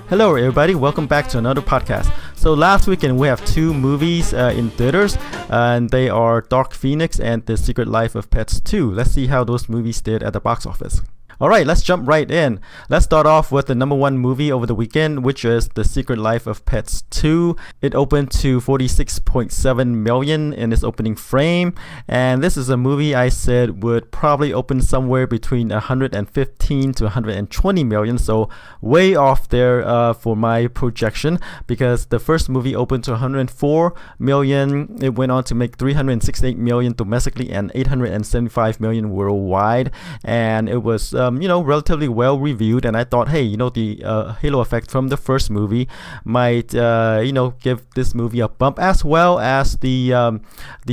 Hello everybody, welcome back to another podcast. So last weekend we have two movies in theaters, and they are Dark Phoenix and The Secret Life of Pets 2. Let's see how those movies did at the box office. Alright, let's jump right in. Let's start off with the number one movie over the weekend, which is The Secret Life of Pets 2. It opened to 46.7 million in its opening frame, and this is a movie I said would probably open somewhere between 115 to 120 million, so way off there for my projection, because the first movie opened to 104 million. It went on to make 368 million domestically and 875 million worldwide, and it was relatively well reviewed, and I thought, hey, the halo effect from the first movie might give this movie a bump, as well as the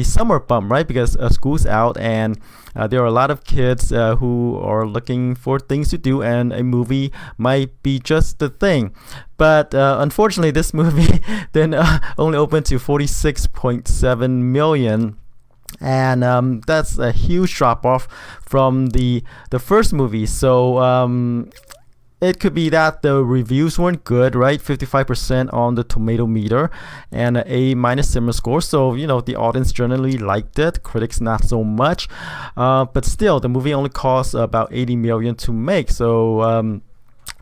summer bump, right? Because school's out, and there are a lot of kids who are looking for things to do, and a movie might be just the thing. But unfortunately, this movie then only opened to 46.7 million. And that's a huge drop off from the first movie. So it could be that the reviews weren't good, right? 55% on the tomato meter and an A- cinema score. So the audience generally liked it, critics not so much. But still, the movie only cost about 80 million to make. So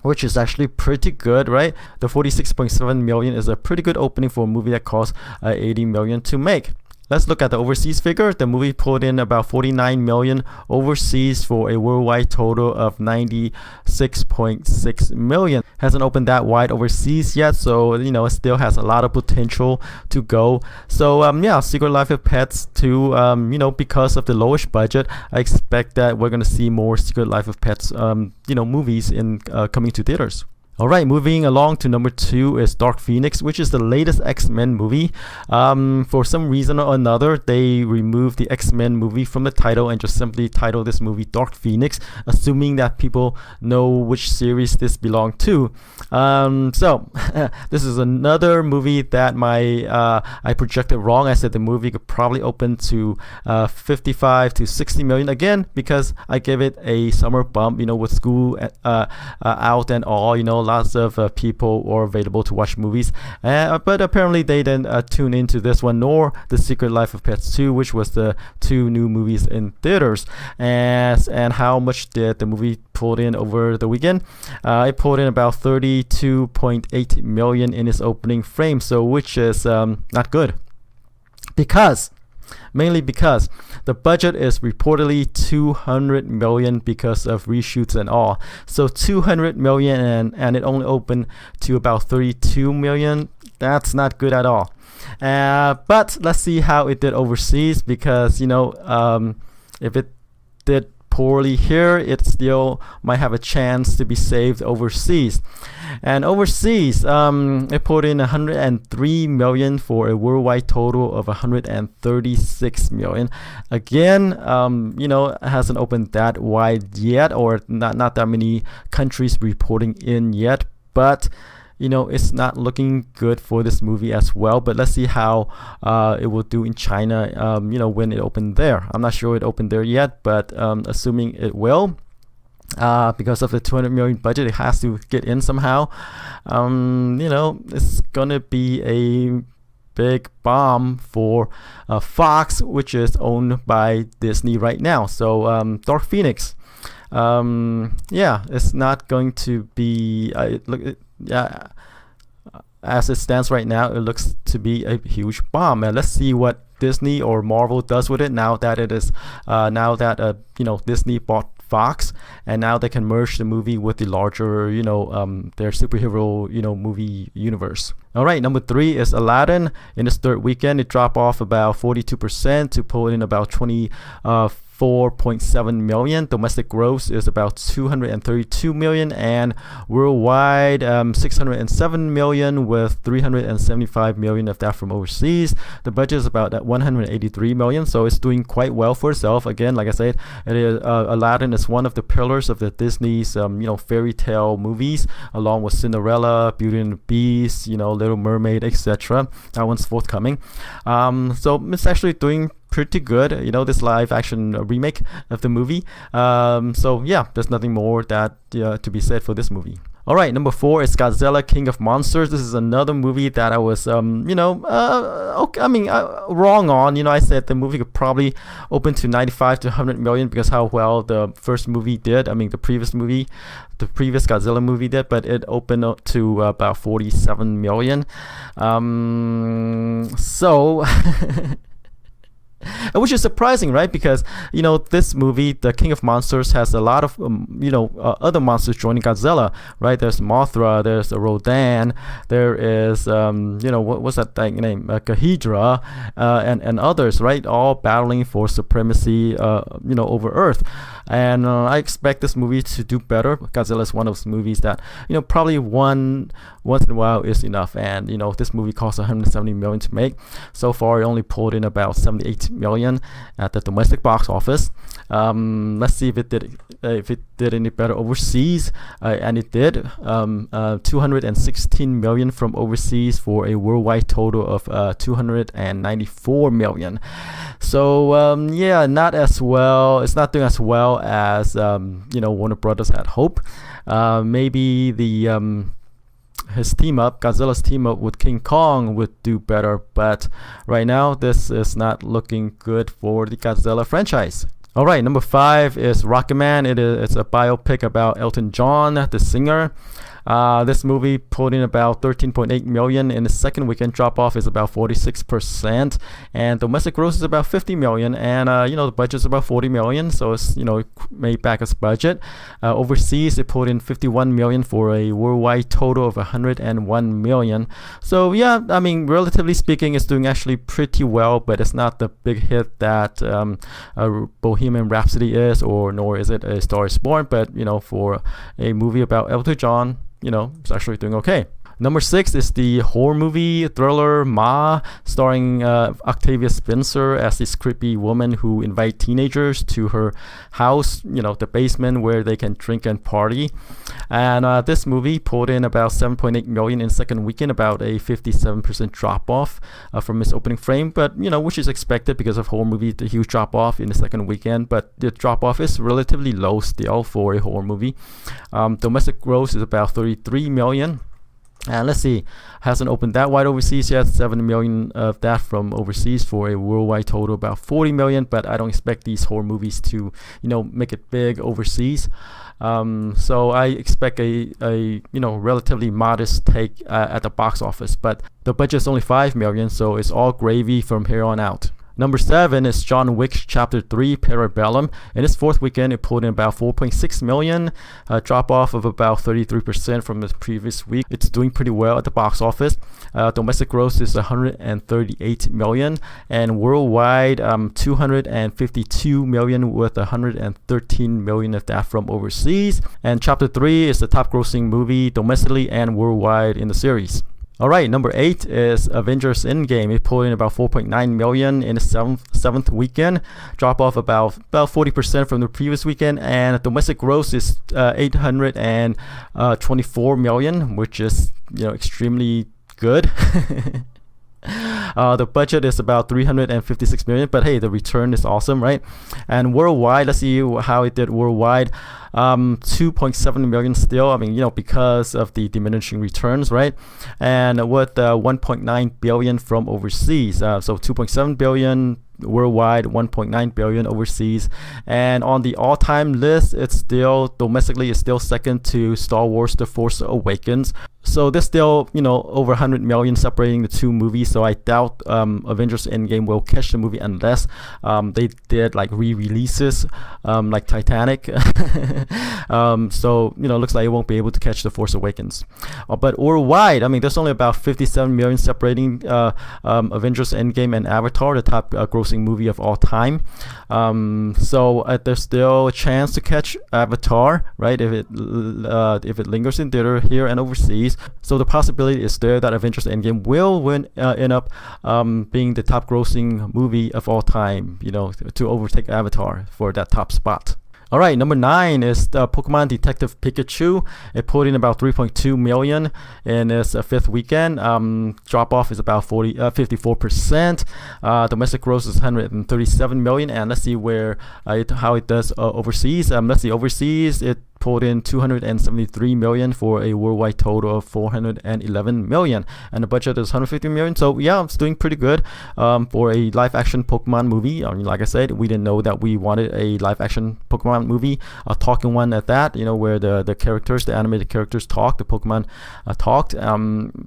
which is actually pretty good, right? The 46.7 million is a pretty good opening for a movie that cost 80 million to make. Let's look at the overseas figure. The movie pulled in about 49 million overseas for a worldwide total of 96.6 million. Hasn't opened that wide overseas yet, so it still has a lot of potential to go. So Secret Life of Pets 2, because of the lowish budget, I expect that we're gonna see more Secret Life of Pets movies in coming to theaters. Alright, moving along to number 2 is Dark Phoenix, which is the latest X-Men movie. For some reason or another, they removed the X-Men movie from the title and just simply titled this movie Dark Phoenix, assuming that people know which series this belonged to. So this is another movie that I projected wrong. I said the movie could probably open to 55 to 60 million, again because I gave it a summer bump, with school out and all, lots of people are available to watch movies, but apparently they didn't tune into this one, nor The Secret Life of Pets 2, which was the two new movies in theaters. And how much did the movie pull in over the weekend? It pulled in about 32.8 million in its opening frame, so which is not good, mainly because the budget is reportedly 200 million because of reshoots and all. So 200 million and it only opened to about 32 million. That's not good at all. But let's see how it did overseas, because if it did poorly here, it still might have a chance to be saved overseas. And overseas, it put in 103 million for a worldwide total of 136 million. Again, it hasn't opened that wide yet, or not that many countries reporting in yet, but it's not looking good for this movie as well. But let's see how it will do in China, when it opened there. I'm not sure it opened there yet, but assuming it will, because of the 200 million budget, it has to get in somehow. It's gonna be a big bomb for Fox, which is owned by Disney right now. So Dark Phoenix, it's not going to be as it stands right now, it looks to be a huge bomb. And let's see what Disney or Marvel does with it now that it is Disney bought Fox, and now they can merge the movie with the larger their superhero movie universe. All right, number 3 is Aladdin. In its third weekend, it dropped off about 42% to pull in about 4.7 million. Domestic gross is about 232 million, and worldwide 607 million, with 375 million of that from overseas. The budget is about 183 million, so it's doing quite well for itself. Again, like I said, it is, Aladdin is one of the pillars of the Disney's fairy tale movies, along with Cinderella, Beauty and the Beast, Little Mermaid, etc. That one's forthcoming. So it's actually doing pretty good, this live action remake of the movie. So yeah, there's nothing more that to be said for this movie. All right, number 4 is Godzilla, King of Monsters. This is another movie that I was, okay, wrong on. I said the movie could probably open to 95 to 100 million because how well the first movie did. The previous Godzilla movie did, but it opened up to about 47 million. So. Which is surprising, right? Because this movie, The King of Monsters, has a lot of other monsters joining Godzilla, right? There's Mothra, there's Rodan, there is what's that thing name, Ghidra, and others, right? All battling for supremacy, over Earth. And I expect this movie to do better. Godzilla is one of those movies that probably once in a while is enough. And this movie cost 170 million to make. So far, it only pulled in about 78 million at the domestic box office. Let's see if it did any better overseas, and it did. 216 million from overseas for a worldwide total of 294 million. So not as well. It's not doing as well as Warner Brothers had hoped. Maybe Godzilla's team up with King Kong would do better, but right now this is not looking good for the Godzilla franchise. All right, number 5 is Rocketman. It's a biopic about Elton John, the singer. This movie pulled in about 13.8 million. In the second weekend, drop off is about 46%, and domestic gross is about 50 million. And the budget is about 40 million, so it's made back its budget. Overseas, it pulled in 51 million for a worldwide total of 101 million. So relatively speaking, it's doing actually pretty well, but it's not the big hit that Bohemian Rhapsody is, nor is it A Star Is Born. But for a movie about Elton John, it's actually doing okay. Number 6 is the horror movie thriller Ma, starring Octavia Spencer as this creepy woman who invites teenagers to her house, the basement where they can drink and party. And this movie pulled in about 7.8 million in second weekend, about a 57% drop off from its opening frame, but which is expected because of horror movie, the huge drop off in the second weekend. But the drop off is relatively low still for a horror movie. Domestic gross is about 33 million. And let's see, hasn't opened that wide overseas yet. 7 million of that from overseas for a worldwide total about 40 million. But I don't expect these horror movies to, make it big overseas. So I expect a relatively modest take at the box office. But the budget is only 5 million, so it's all gravy from here on out. Number 7 is John Wick Chapter 3 Parabellum. In its fourth weekend, it pulled in about 4.6 million, a drop off of about 33% from the previous week. It's doing pretty well at the box office. Domestic gross is 138 million, and worldwide 252 million, with 113 million of that from overseas. And Chapter 3 is the top grossing movie domestically and worldwide in the series. All right, number 8 is Avengers Endgame. It pulled in about 4.9 million in the seventh weekend, drop off about 40% from the previous weekend, and domestic gross is 824 million, which is extremely good. The budget is about 356 million, but hey, the return is awesome, right? And worldwide, let's see how it did worldwide. 2.7 million still, because of the diminishing returns, right? And with 1.9 billion from overseas, so 2.7 billion worldwide, 1.9 billion overseas. And on the all-time list, it's still domestically, it's still second to Star Wars The Force Awakens. So there's still over 100 million separating the two movies, so I doubt Avengers Endgame will catch the movie unless they did like re-releases like Titanic. So looks like it won't be able to catch The Force Awakens. But worldwide, there's only about 57 million separating Avengers Endgame and Avatar, the top grossing movie of all time. So there's still a chance to catch Avatar, right? If it lingers in theater here and overseas. So the possibility is there that Avengers Endgame will end up being the top grossing movie of all time, to overtake Avatar for that top spot. All right, number 9 is Pokemon Detective Pikachu. It pulled in about 3.2 million in its fifth weekend. Drop off is about 54%. Domestic gross is 137 million. And let's see how it does overseas. Let's see, overseas it pulled in 273 million for a worldwide total of 411 million, and the budget is 150 million. So yeah, it's doing pretty good for a live action Pokemon movie. I mean, like I said, we didn't know that we wanted a live action Pokemon movie, a talking one at that, where the characters, the animated characters talk, the Pokemon talked,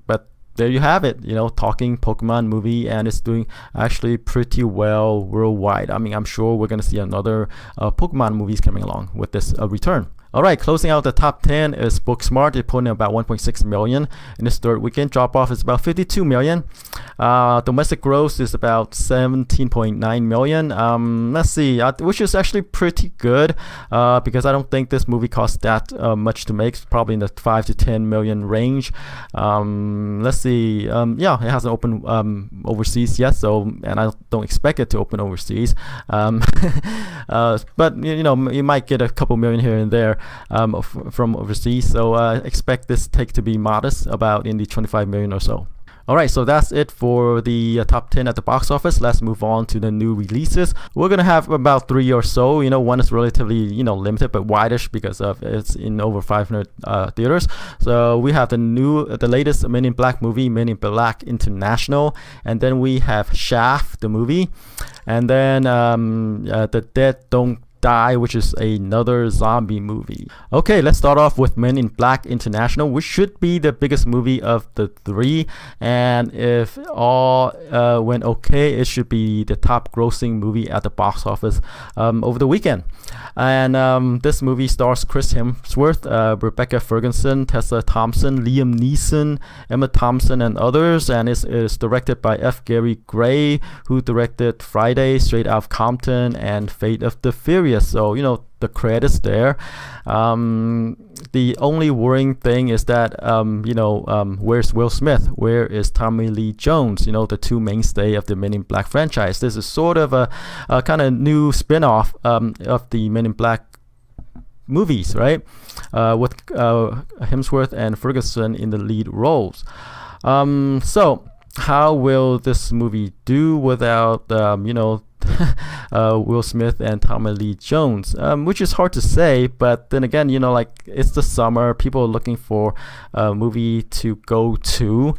but there you have it, talking Pokemon movie, and it's doing actually pretty well worldwide. I mean, I'm sure we're going to see another Pokemon movies coming along with this return. All right, closing out the top 10 is Booksmart. It put in about 1.6 million in its third weekend. Drop off is about 52 million. Domestic gross is about 17.9 million. Let's see, which is actually pretty good because I don't think this movie cost that much to make. It's probably in the 5 to 10 million range. Let's see. Yeah, it hasn't opened overseas yet, and I don't expect it to open overseas. But you might get a couple million here and there from overseas, so expect this take to be modest, about in the 25 million or so. Alright, so that's it for the top 10 at the box office. Let's move on to the new releases. We're gonna have about 3 or so. One is relatively limited but wideish because of it's in over 500 theaters. So we have the latest Men in Black movie, Men in Black International, and then we have Shaft the movie, and then The Dead Don't Die, which is another zombie movie. Okay, let's start off with Men in Black International, which should be the biggest movie of the 3, and if all went okay, it should be the top grossing movie at the box office over the weekend. And this movie stars Chris Hemsworth, Rebecca Ferguson, Tessa Thompson, Liam Neeson, Emma Thompson, and others, and it's directed by F. Gary Gray, who directed Friday, Straight Outta Compton, and Fate of the Furious. So the credits there. The only worrying thing is that where's Will Smith? Where is Tommy Lee Jones? The two mainstay of the Men in Black franchise. This is sort of a kind of new spin-off of the Men in Black movies, right? With Hemsworth and Ferguson in the lead roles. So how will this movie do without Will Smith and Tommy Lee Jones, which is hard to say, but then again, it's the summer, people are looking for a movie to go to,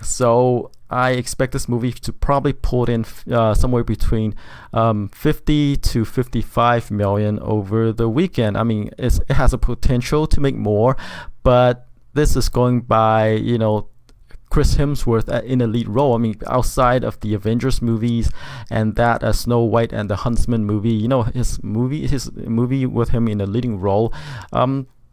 so I expect this movie to probably pull in somewhere between 50 to 55 million over the weekend. I mean, it has a potential to make more, but this is going by Chris Hemsworth in a lead role. I mean, outside of the Avengers movies and that Snow White and the Huntsman movie, his movie with him in a leading role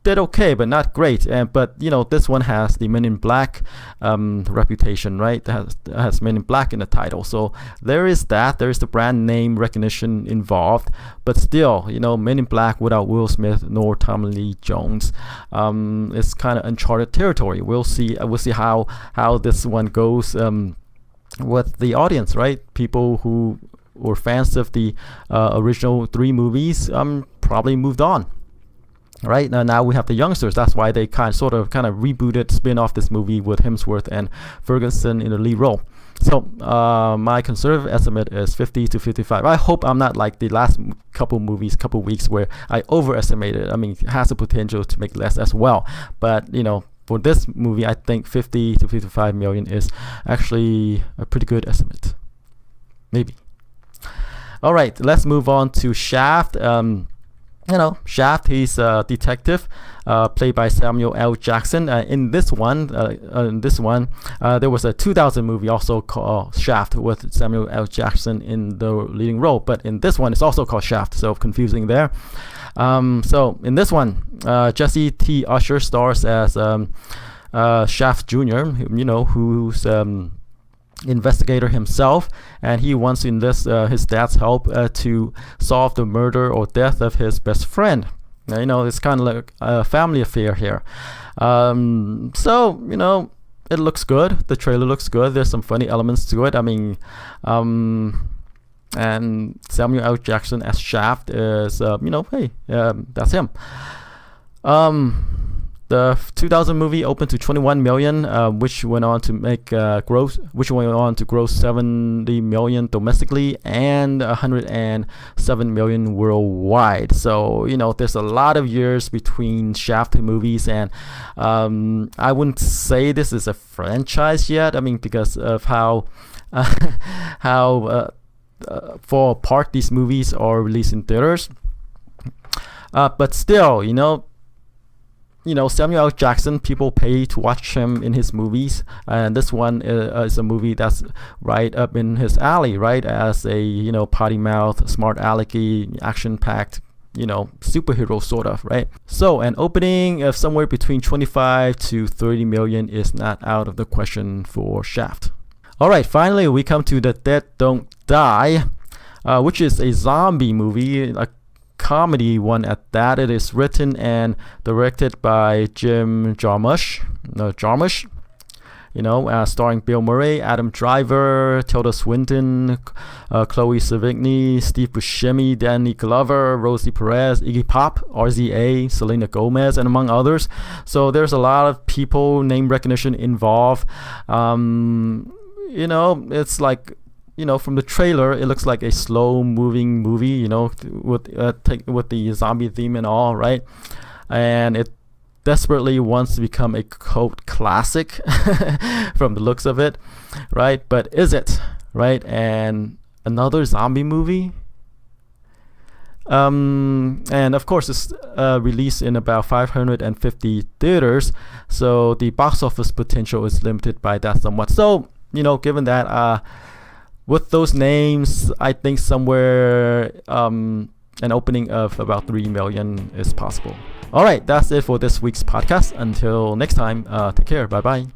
did okay, but not great. But this one has the Men in Black reputation, right? That has Men in Black in the title, so there is that. There is the brand name recognition involved, but still, Men in Black without Will Smith nor Tommy Lee Jones, it's kind of uncharted territory. We'll see how this one goes with the audience, right? People who were fans of the original 3 movies probably moved on. Right now we have the youngsters. That's why they kind of rebooted, spin off this movie with Hemsworth and Ferguson in the lead role. So my conservative estimate is 50 to 55. I hope I'm not like the last couple weeks where I overestimated. I mean, it has the potential to make less as well, but for this movie, I think 50 to 55 million is actually a pretty good estimate, maybe. All right, let's move on to Shaft. Shaft, he's a detective played by Samuel L. Jackson. In this one, there was a 2000 movie also called Shaft with Samuel L. Jackson in the leading role, but in this one it's also called Shaft, so confusing there. So in this one, Jesse T. Usher stars as Shaft Jr., who's investigator himself, and he wants to enlist his dad's help to solve the murder or death of his best friend. It's kind of like a family affair here. So it looks good. The trailer looks good. There's some funny elements to it. I mean, and Samuel L. Jackson as Shaft is, that's him. The 2000 movie opened to 21 million, which went on to gross 70 million domestically and 107 million worldwide. So there's a lot of years between Shaft movies, and I wouldn't say this is a franchise yet. I mean, because of how for a part these movies are released in theaters. But still, Samuel L. Jackson, people pay to watch him in his movies, and this one is a movie that's right up in his alley, right? As a potty mouth, smart alecky, action-packed, superhero sort of, right? So an opening of somewhere between 25 to 30 million is not out of the question for Shaft. All right, finally we come to The Dead Don't Die, which is a zombie movie, a comedy one at that. It is written and directed by Jim Jarmusch, starring Bill Murray, Adam Driver, Tilda Swinton, Chloe Sevigny, Steve Buscemi, Danny Glover, Rosie Perez, Iggy Pop, RZA, Selena Gomez, and among others. So there's a lot of people, name recognition involved. It's like, from the trailer, it looks like a slow-moving movie, with the zombie theme and all, right? And it desperately wants to become a cult classic from the looks of it, right? But is it, right? And another zombie movie? And of course, it's released in about 550 theaters, so the box office potential is limited by that somewhat. So, given that, with those names, I think somewhere an opening of about 3 million is possible. All right, that's it for this week's podcast. Until next time, take care. Bye-bye.